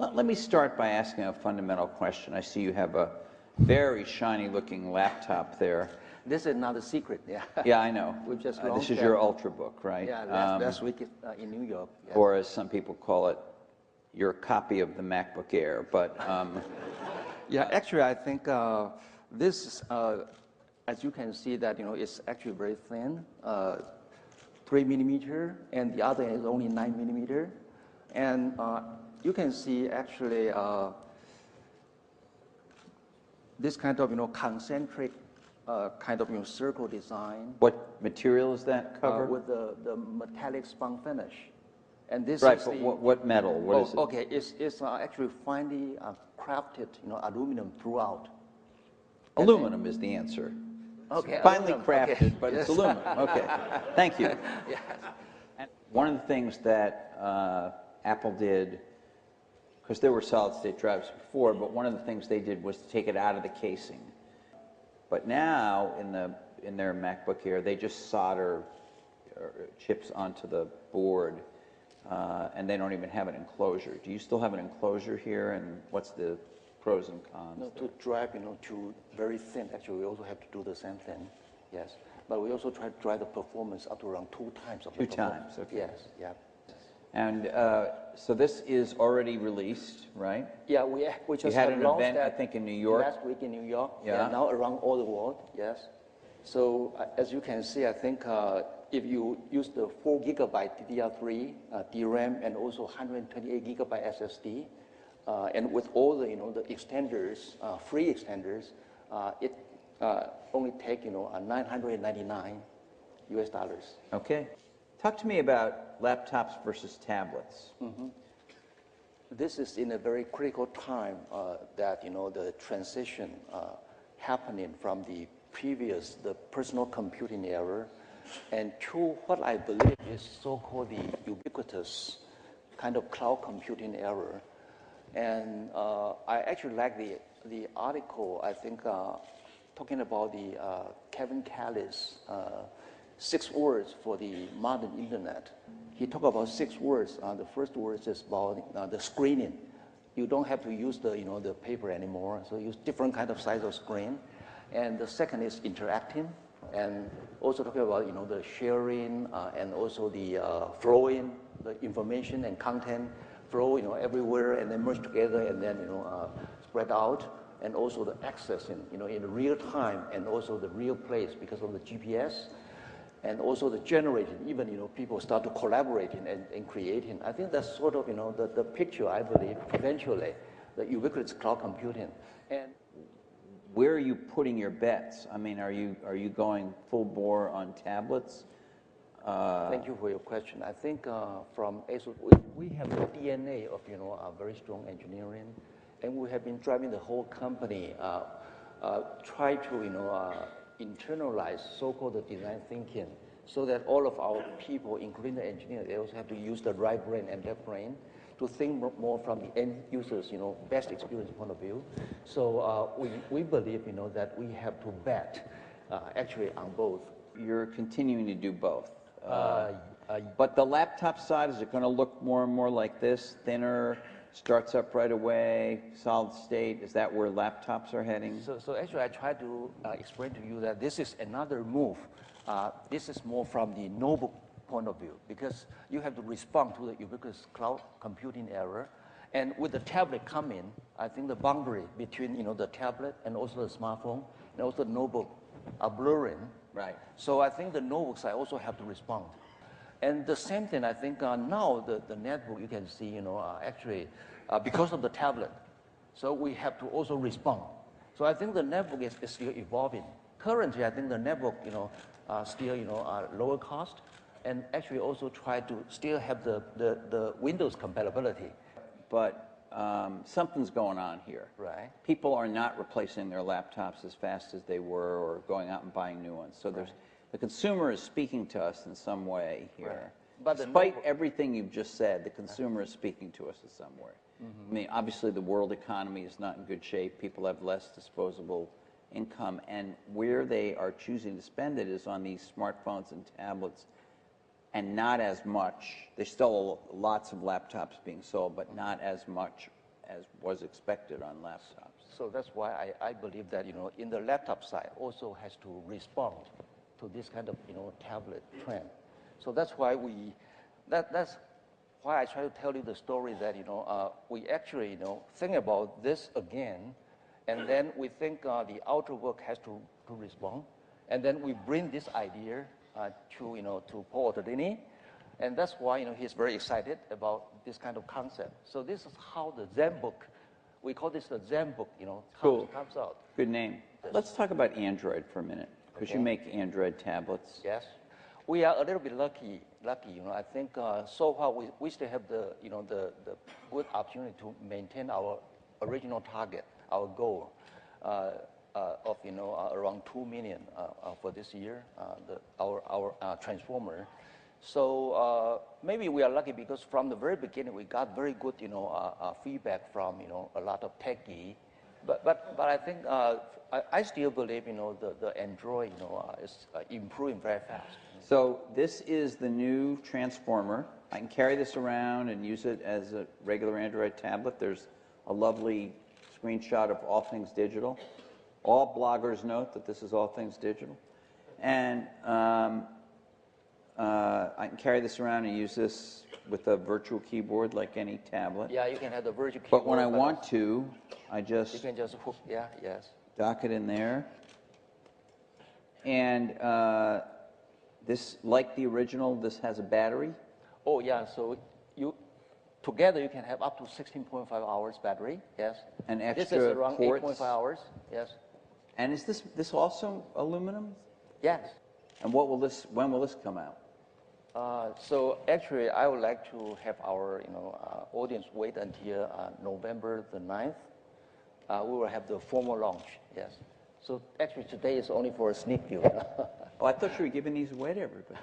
Let me start by asking a fundamental question. I see you have a very shiny-looking laptop there. This is not a secret, yeah. Yeah, I know. We just this is your Ultrabook, right? Yeah, last week in New York. Yes. Or as some people call it, your copy of the MacBook Air. But yeah, actually, I think this is, as you can see, that it's actually very thin, 3 millimeter, and the other is only 9 millimeter, and you can see actually this kind of concentric kind of circle design. What material is that cover? With the metallic spun finish. And this right, is but what metal? What is it? Okay, it's actually finely crafted, aluminum throughout. Aluminum is the answer. Okay, it's finely crafted, okay. but Yes. it's aluminum. Okay, thank you. Yes. And one of the things that Apple did, because there were solid-state drives before, but one of the things they did was to take it out of the casing. But now, in their MacBook Air, they just solder chips onto the board, and they don't even have an enclosure. Do you still have an enclosure here, and what's the pros and cons? No, to drive, to very thin. Actually, we also have to do the same thing. Yes, but we also try to drive the performance up to around 2 times of the performance. 2 times. Okay. Yes. Yeah. And so this is already released, right? Yeah, we just you had an launched event, that I think, in New York. last week in New York. Yeah. And now around all the world. Yes. So as you can see, I think if you use the 4 gigabyte DDR3 DRAM and also 128 gigabyte SSD, and with all the the extenders, free extenders, it only take $999 US. Okay. Talk to me about laptops versus tablets. Mm-hmm. This is in a very critical time that the transition happening from the personal computing era and to what I believe is so-called the ubiquitous kind of cloud computing era. And I actually like the article, I think, talking about the Kevin Kelly's 6 words for the modern internet. He talked about 6 words. The first word is about the screening. You don't have to use the paper anymore, so use different kind of size of screen. And the second is interacting, and also talking about the sharing and also the flowing, the information and content flow everywhere and then merge together and then spread out, and also the accessing in real time and also the real place because of the GPS. And also the generating, even people start to collaborating and creating. I think that's sort of the picture, I believe, eventually, the ubiquitous cloud computing. And where are you putting your bets? I mean, are you going full bore on tablets? Thank you for your question. I think from ASUS, we have the DNA of a very strong engineering, and we have been driving the whole company, try to internalize so-called the design thinking, so that all of our people, including the engineers, they also have to use the right brain and left brain to think more from the end users, best experience point of view. So we believe, that we have to bet actually on both. You're continuing to do both. But the laptop side, is it going to look more and more like this, thinner, starts up right away, solid state? Is that where laptops are heading? So actually, I try to explain to you that this is another move. This is more from the notebook point of view, because you have to respond to the ubiquitous cloud computing era. And with the tablet coming, I think the boundary between the tablet and also the smartphone and also the notebook are blurring. Right. So I think the notebooks I also have to respond. And the same thing, I think now the netbook, you can see, actually, because of the tablet, so we have to also respond. So I think the netbook is still evolving. Currently, I think the netbook, still, lower cost, and actually also try to still have the Windows compatibility. But something's going on here. Right. People are not replacing their laptops as fast as they were or going out and buying new ones. So the consumer is speaking to us in some way here. Right. But despite everything you've just said, the consumer is speaking to us in some way. Mm-hmm. I mean, obviously the world economy is not in good shape. People have less disposable income. And where they are choosing to spend it is on these smartphones and tablets, and not as much. There's still lots of laptops being sold, but not as much as was expected on laptops. So that's why I believe that, in the laptop side also has to respond to this kind of, tablet trend. So that's why that's why I try to tell you the story that, we actually, think about this again, and then we think the Ultrabook has to respond, and then we bring this idea to Paul Ottolini, and that's why, he's very excited about this kind of concept. So this is how the ZenBook, we call this the ZenBook, Cool. comes out. Good name. Yes. Let's talk about Android for a minute, because you Okay. make Android tablets. Yes. We are a little bit lucky. I think so far we still have the good opportunity to maintain our original target, our goal of around 2 million for this year, our transformer. So maybe we are lucky because from the very beginning we got very good feedback from a lot of techie. But I think I still believe the Android is improving very fast. So this is the new transformer. I can carry this around and use it as a regular Android tablet. There's a lovely screenshot of All Things Digital. All bloggers note that this is All Things Digital. And I can carry this around and use this with a virtual keyboard like any tablet. Yeah, you can have the virtual keyboard. But when I want to, I you just can just hook. Yeah, yes. dock it in there. And this, like the original, this has a battery. Oh yeah, so together you can have up to 16.5 hours battery. Yes. And This extra is around ports. 8.5 hours. Yes. And is this also aluminum? Yes. And when will this come out? So actually, I would like to have our audience wait until November the 9th. We will have the formal launch. Yes. So actually, today is only for a sneak view. Oh, I thought you were giving these away to everybody.